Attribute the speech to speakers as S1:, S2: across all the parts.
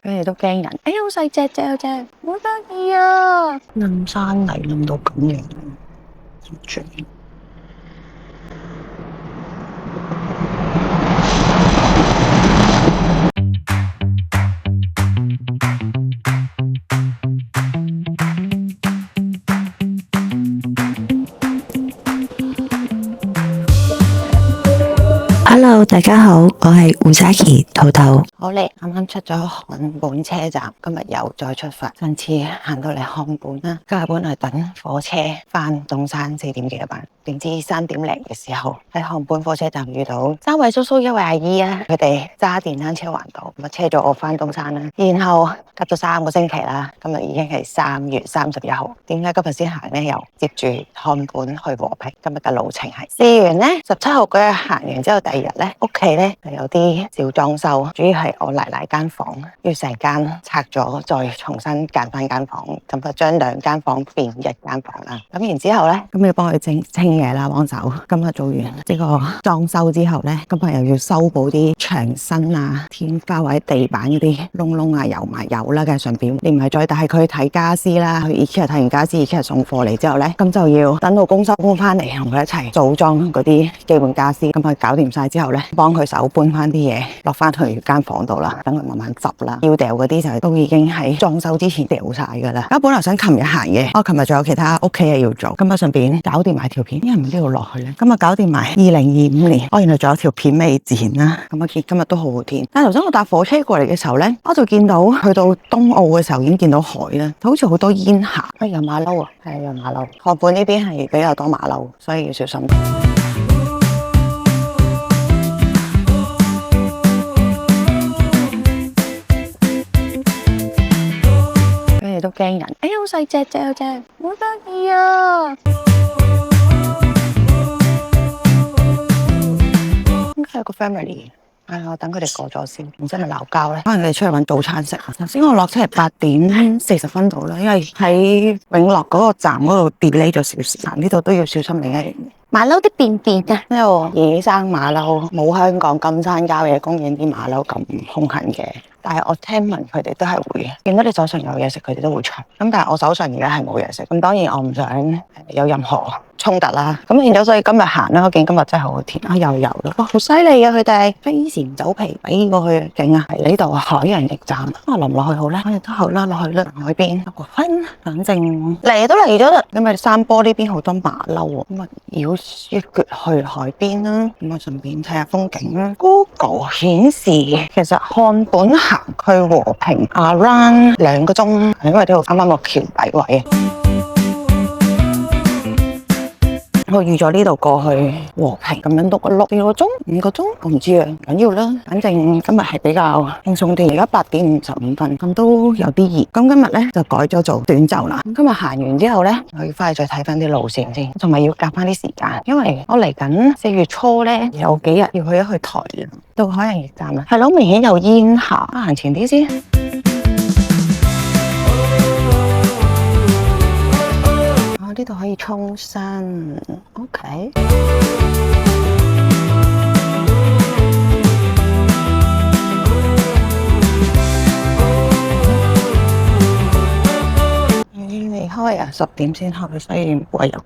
S1: 佢哋都驚人。哎呀，好細隻隻，好得意啊！冧山泥冧到咁樣，最。Hello， 大家好，我係胡莎琪兔兔。好咧，啱啱出咗漢本車站，今日又再出發。上次行到嚟漢本啦，今日本來等火車翻東山4點幾嘅班，點知3點零嘅時候喺漢本火車站遇到3位叔叔1位阿姨啊，佢哋揸電單車環島，咁啊車咗我翻東山啦。然後隔咗3個星期啦，今日已經係3月31號。點解今日先行呢？又接住漢本去和平。今日嘅路程係試完呢17號嗰日行完之後，第2日咧屋企咧係有啲小裝修，主要係我奶奶間房要成間拆咗，再重新間翻間房，咁就將2間房變1間房啦。咁然之後咧，咁要幫佢清嘢啦，幫手。今日做完呢個裝修之後咧，今日又要修補啲牆身啊、天花或者地板嗰啲窿窿啊、油埋油啦嘅，順便連埋再帶佢去睇家私啦。去 IKEA 睇完家私，IKEA 送貨嚟之後咧，咁就要等到公收搬翻嚟，同佢一齊組裝嗰啲基本家私。咁佢搞掂晒之後咧，幫佢手搬翻啲嘢落翻去間房度啦，等佢慢慢執啦。要掉嗰啲就都已經喺裝修之前掉晒噶啦。我本來想琴日行嘅，我琴日仲有其他屋企嘢要做，今日順便搞掂埋條片，因為唔知道落去咧。今日搞掂埋2025年，我原來仲有條片未剪啦。咁啊，今日都好好天。但係頭先我搭火車過嚟嘅時候咧，我就見到去到東澳嘅時候已經見到海啦，好似好多煙霞。有馬騮啊，係有馬騮。漢本呢邊係比較多馬騮，所以要小心。都驚人，哎呀，好細隻隻，好得意啊！應該有個 family，我等佢哋過咗先，唔知係咪鬧交咧？可能佢哋出去搵早餐食。頭先我落車係8點40分到啦，因為喺永樂嗰個站嗰度 delay 咗少少，呢度都要小心另一樣嘢。馬騮啲便便啊，呢度野生馬騮，冇香港金山郊野公園啲馬騮咁兇狠嘅。但係我聽聞佢哋都係會見到你手上有嘢食，佢哋都會搶。咁但係我手上而家係冇嘢食，咁當然我唔想有任何衝突啦。咁然之後所以今日行啦，我見今日真係好好天啊，又游啦，哇，好犀利啊！佢哋飛檐走皮飛過去，勁啊！係呢度海洋驛站，我落唔落去好咧？我哋都好啦，落去啦，海邊一個分，反正嚟都嚟咗啦。咁咪山坡呢邊好多馬騮喎，咁啊繞一橛去海邊啦，咁啊順便睇下風景啦。Google 顯示其實漢本行去和平 around 2個鐘，因為呢度啱啱個橋底位。我預咗呢度過去和平咁樣碌一碌4個鐘、5個鐘，我唔知啊，唔緊要啦。反正今日係比較輕鬆啲，而家8點55分，咁都有啲熱。咁今日咧就改咗做短袖啦。咁今日行完之後咧，我要翻去再睇翻啲路線先，同埋要夾翻啲時間，因為我嚟緊4月初咧有幾日要去一去台南到海洋驛站啦。係咯，明顯有煙霞，行前啲先。呢度可以沖身 ，OK。未開啊，10點先開，所以唔會有。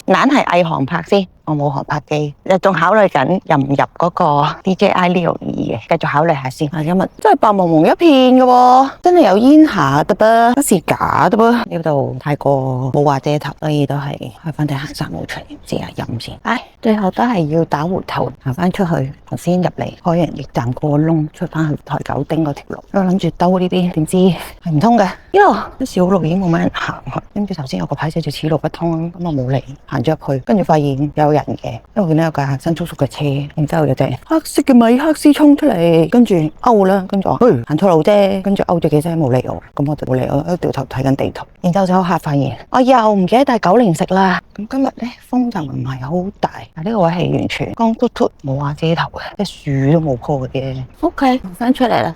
S1: 硬係偽航拍先。我冇航拍機，仲考慮緊入唔入嗰個 DJI Neo 2嘅，繼續考慮下先。今日真係白蒙蒙一片嘅喎，真係有煙霞得噃，不是假得噃。呢度太過冇話遮頭，所以都係開翻對行山帽出嚟，試下飲先。最後都係要打回頭行翻出去，頭先入嚟海洋驛站過窿，出翻去台九丁嗰條路。我諗住兜呢邊，點知係唔通嘅。啲小路已經冇乜人行，跟住頭先有個牌寫住此路不通，咁我冇嚟，行咗入去，跟住發現有人嘅，因為我見到有架新叔叔嘅車，然之後有隻黑色嘅米克斯衝出嚟，跟住勾啦，跟住我行錯路啫，跟住勾咗幾聲冇理我，咁我就冇理我，一掉頭睇緊地圖，然之後就好嚇發現我又唔記得帶9零食啦。咁今日咧風就唔係好大，但呢個位係完全光禿禿，冇話遮頭嘅，即係樹都冇棵嘅。OK， 翻出嚟啦。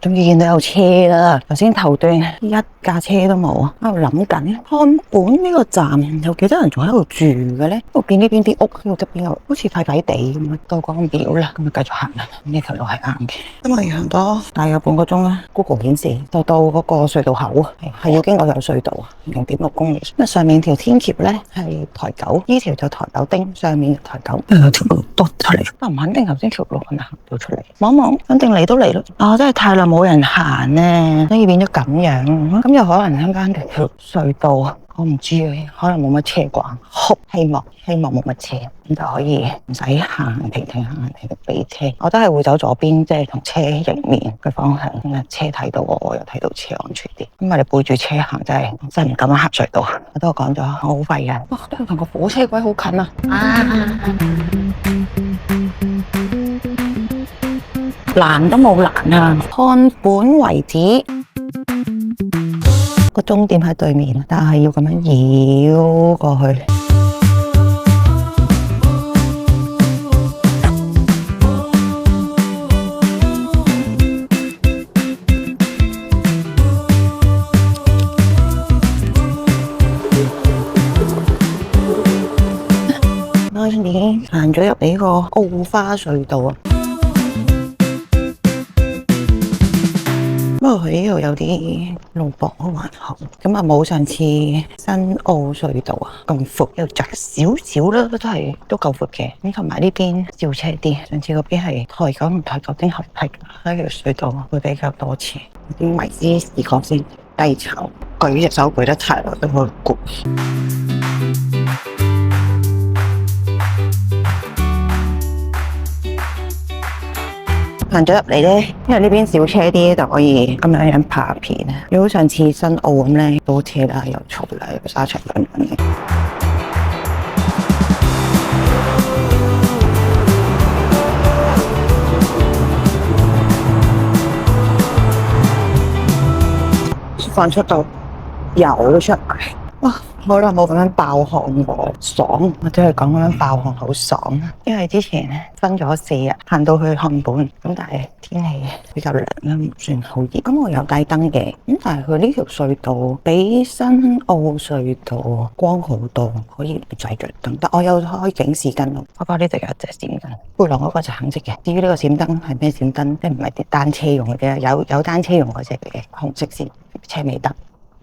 S1: 終於見到有車啦！頭先頭段一架車都冇啊！喺度諗緊漢本呢個站有幾多人仲喺度住嘅咧？我見呢邊啲屋喺度側邊又好似廢廢地咁啊，到個表啦，咁啊繼續行啦。呢條路係啱嘅，因為行多大約半個鐘啦。Google 顯示就到嗰個隧道口啊，係要經過有隧道啊，0.6公里。咁上面條天橋咧係台九，呢條就台九丁，上面台九條路多出嚟，但唔肯定頭先條路係咪行到出嚟。望望，肯定嚟都嚟咯。啊，真係太耐冇人行咧，所以變咗咁樣。咁有可能中間條隧道，我唔知啊，可能冇乜車啩。希望冇乜車，咁就可以唔使行停避車。我都係會走左邊，即係同車迎面嘅方向。車睇到我又睇到車安全啲。咁我哋背住車行真係唔敢行隧道。我都講咗，我好廢嘅。哇，都係同個火車軌好近啊！難都冇難啊，漢本為止。個終點喺對面，但係要咁樣繞過去。我已經行咗入呢個澳花隧道啊！不過佢呢度有啲路駁都還好，咁啊冇上次新澳隧道啊咁闊，又窄少少啦，都夠闊嘅。咁同埋呢邊少車啲，上次嗰邊係台九同台九丁合璧，呢條隧道會比較多車。啲迷之視覺先低潮，舉隻手舉得太耐都會攰。行咗入嚟咧，因為呢邊少車啲，就可以咁樣拍片啊。如果上次新澳咁咧，多車啦，又嘈啦，又沙場咁樣。放出到油出嚟。哇！好耐冇咁樣爆汗喎，爽！我真係講咁樣爆汗好爽，因為之前分咗4日行到去漢本，咁但係天氣比較涼啦，唔算好熱。咁我有帶燈嘅，咁但係佢呢條隧道比新澳隧道光好多，可以唔使着燈。但我有開警示燈咯，不過呢度有隻閃燈，背囊嗰個就橙色嘅。至於呢個閃燈係咩閃燈，即係唔係啲單車用嘅啫，有單車用嗰隻嘅紅色線車尾燈。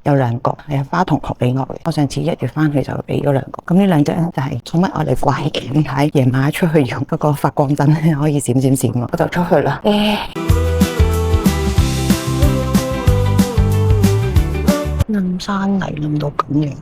S1: 有2個，係花同學俾我嘅。我上次1月翻去就俾咗2個。咁呢2隻咧就係寵物我哋掛嘅。點解夜晚出去用嗰個發光燈可以閃閃閃？我就出去啦。冧山泥冧到咁樣。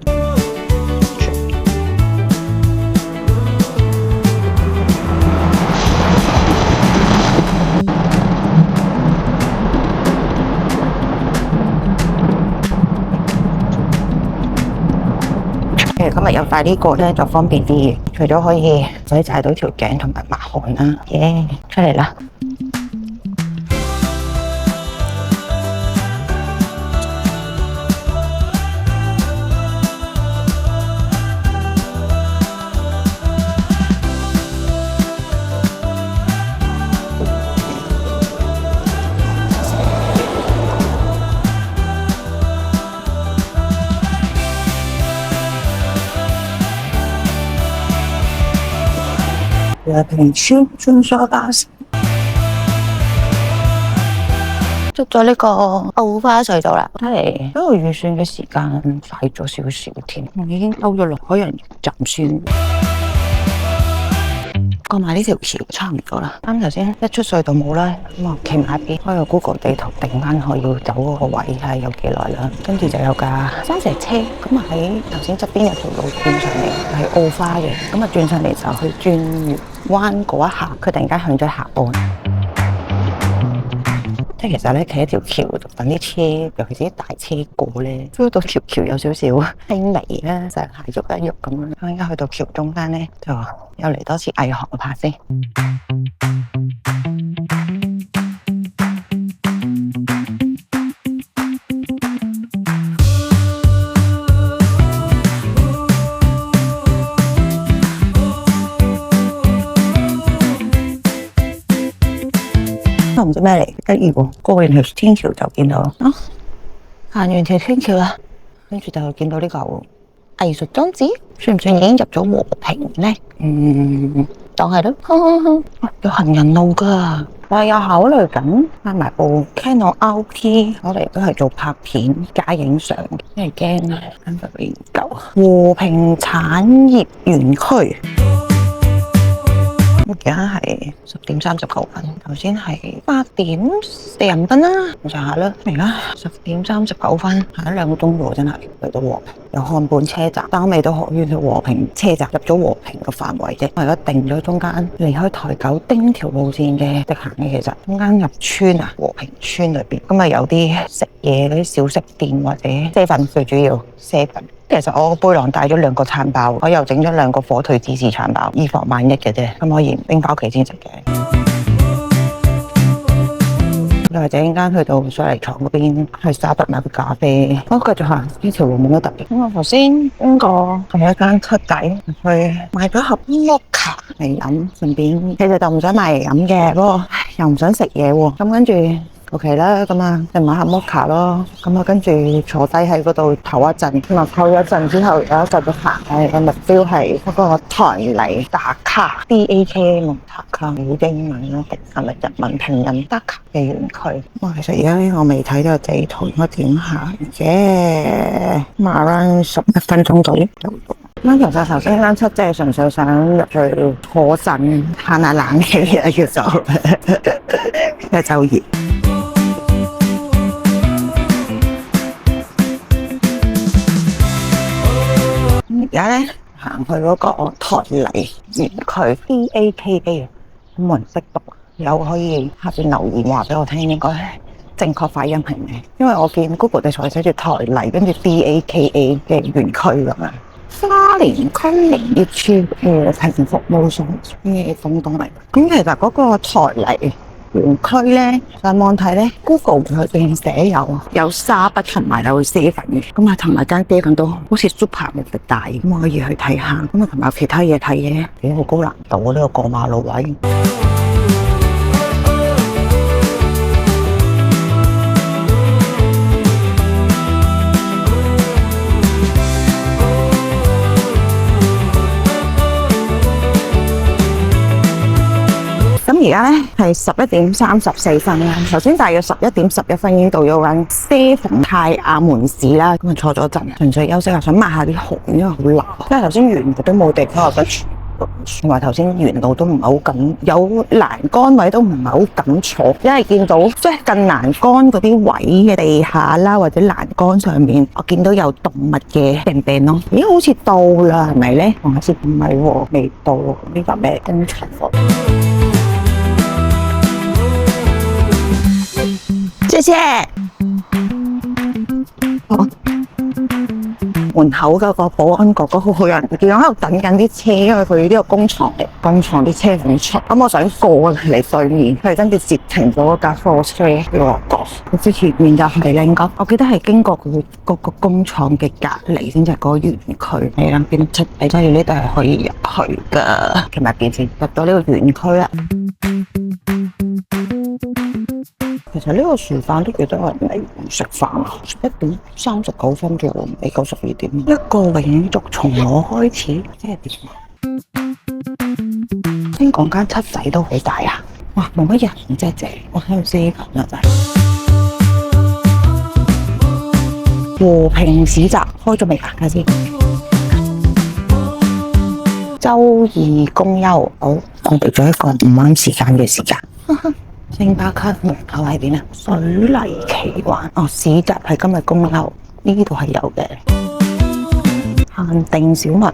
S1: 今日有帶呢個咧就方便啲，除咗可以洗晒到條頸同埋抹汗啦。出嚟啦！和平村穿梭巴士出咗呢個澳花隧道啦，睇嚟嗰個預算嘅時間快咗少少添，我已經兜咗落海洋站算。過埋呢條橋差唔多啦，啱頭先一出隧道冇啦，咁我企埋一邊，開個 Google 地圖定翻我要走嗰個位睇下有幾耐啦，跟住就有架山石車，咁啊喺頭先側邊有條路轉上嚟係澳花嘅，咁啊轉上嚟就去轉彎嗰一下，佢突然間向咗下坡。即係其實咧，企喺條橋度等啲車，尤其是啲大車過咧，feel到條橋有少少輕微咧，就係喐一喐咁樣。而家去到橋中間咧，就又嚟多次毅航嘅拍先。都唔知咩嚟，得意喎！過完條天橋就見到啊，行完條天橋啦，跟住就見到呢嚿藝術裝置，算唔算已經入咗和平咧？當係咯。有行人路噶，我有考慮緊買埋部 Canon RP 攞嚟都係做拍片加影相，因為驚啊，跟住研究和平產業園區。而家係10:39，頭先係8:40啦，咁上下啦。而家10:39，行咗2個鐘喎，真係嚟到和平。由漢本車站單尾都可以去和平車站，入咗和平嘅範圍啫。我而家定咗中間離開台九丁條路線嘅直行嘅，其實中間入村啊，和平村裏邊咁啊，有啲食嘢嗰啲小食店或者7-11，最主要7-11。其實我個背囊帶咗2個餐包，我又整咗2個火腿芝士餐包，以防萬一嘅啫，咁可以拎翻屋企先食嘅。又或者陣間去到水泥廠嗰邊，去沙北買杯咖啡。我繼續行呢條路冇乜特別。咁我頭先經過係一間七仔，去買咗盒摩卡嚟飲，順便其實就唔想買嚟飲嘅，不過又唔想食嘢喎。咁跟住OK啦，咁啊，就買下摩卡咯。咁啊，跟住坐低喺嗰度唞一陣，咁啊唞一陣之後，有一陣就行。個目標係嗰個台泥打卡 DAK 打卡，好英文咯，係咪日文拼音打卡嘅園區？其實而家我未睇到地圖，應該點行嘅？around 11分鐘左右。咁其實頭先間七即係純粹想入去坐陣，嘆下冷氣啊，叫做因為就熱。而家咧行去嗰個台泥園區 DAKA， 冇人識讀，有可以下邊留言話俾我聽，應該正確發音係咩？因為我見 Google 地圖寫住台泥，跟住 DAKA 嘅園區咁樣。花蓮區營業處和平服務所嘅東東嚟。咁其實嗰個台泥園區咧，上網睇咧 ，Google 佢邊寫有沙北同埋有7-11嘅，咁啊同埋間7-11都好似 super 咁大，咁可以去睇下。咁啊同埋有其他嘢睇嘅，幾好高難度呢個過馬路位。咁而家咧係11:34啦。頭先大約11:11已經到咗間7泰雅門市啦。咁啊坐咗陣，純粹休息下，想抹下啲汗，因為好流。因為頭先沿路都冇地方，我覺得同埋頭先沿路都唔係好敢，有欄杆位都唔係好敢坐，因為見到即係近欄杆嗰啲位嘅地下啦，或者欄杆上面，我見到有動物嘅病病咯。咦，好似到啦，係咪咧？我好似唔係喎，未到喎。呢個咩工廠？謝謝。門口嗰個保安哥哥好好人，見我喺度等緊啲車，因為佢呢個工廠啲車唔出，咁我想過嚟對面，佢跟住截停咗架貨車要我過。佢之前面就係另一個，我記得係經過佢嗰個工廠嘅隔離先至係嗰個園區。你諗邊出？你所以呢度係可以入去㗎。同埋變先入到呢個園區啦。其實呢個時間都幾多人嚟食飯，11:39啫喎，未夠12點。一個永續從我開始，即係點？聽講間七仔都好大啊！哇，冇乜人真係正，我喺度7-11啦就係。和平市集開咗未啊？睇下先。周二公休，好，我哋咗一個唔啱時間嘅時間。星巴克門口喺邊啊？水泥奇幻哦，市集係今日公休，呢度係有嘅，限定小物。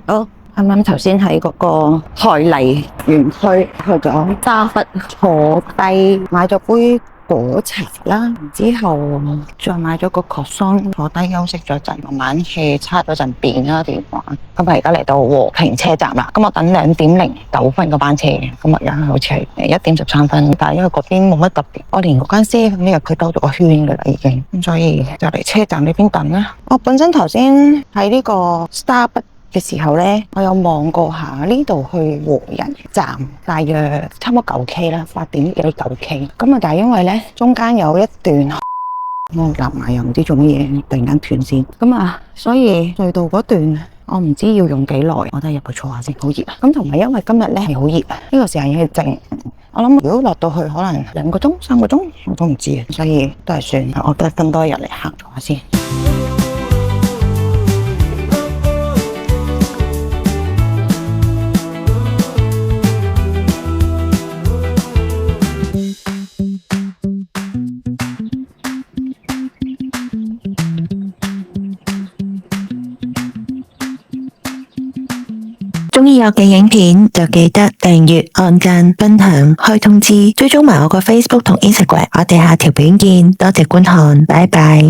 S1: 都啱啱頭先喺嗰個海泥園區去咗沙忽坐低買咗杯果茶啦，然之後再買咗個殼桑坐低休息咗陣，慢慢去叉咗陣電啦電話。咁啊而家嚟到和平車站啦，咁我等2:09個班車嘅，咁啊而家好似係1:13，但係因為嗰邊冇乜特別，我連嗰間車咁入佢兜咗個圈噶啦已經，咁所以就嚟車站呢邊等啦。我本身頭先喺呢個 Starbucks嘅時候呢，我有望過下呢度去和仁站，大約差唔多9K啦，8點幾9K。咁啊，但係因為呢中間有一段我立埋又唔知做乜嘢，突然間斷線。咁啊，所以隧道嗰段我唔知要用幾耐，我都係入去坐下先，好熱啊！咁同埋因為今日呢係好熱啊，呢個時間已經係靜。我諗如果落到去可能2個鐘、3個鐘，我都唔知啊，所以都係算，我都係分多一日嚟行坐下先。鍾意我嘅影片就記得訂閱、按讚、分享、開通知，追蹤埋我個 Facebook 同 Instagram。我哋下條片見，多謝觀看，拜拜。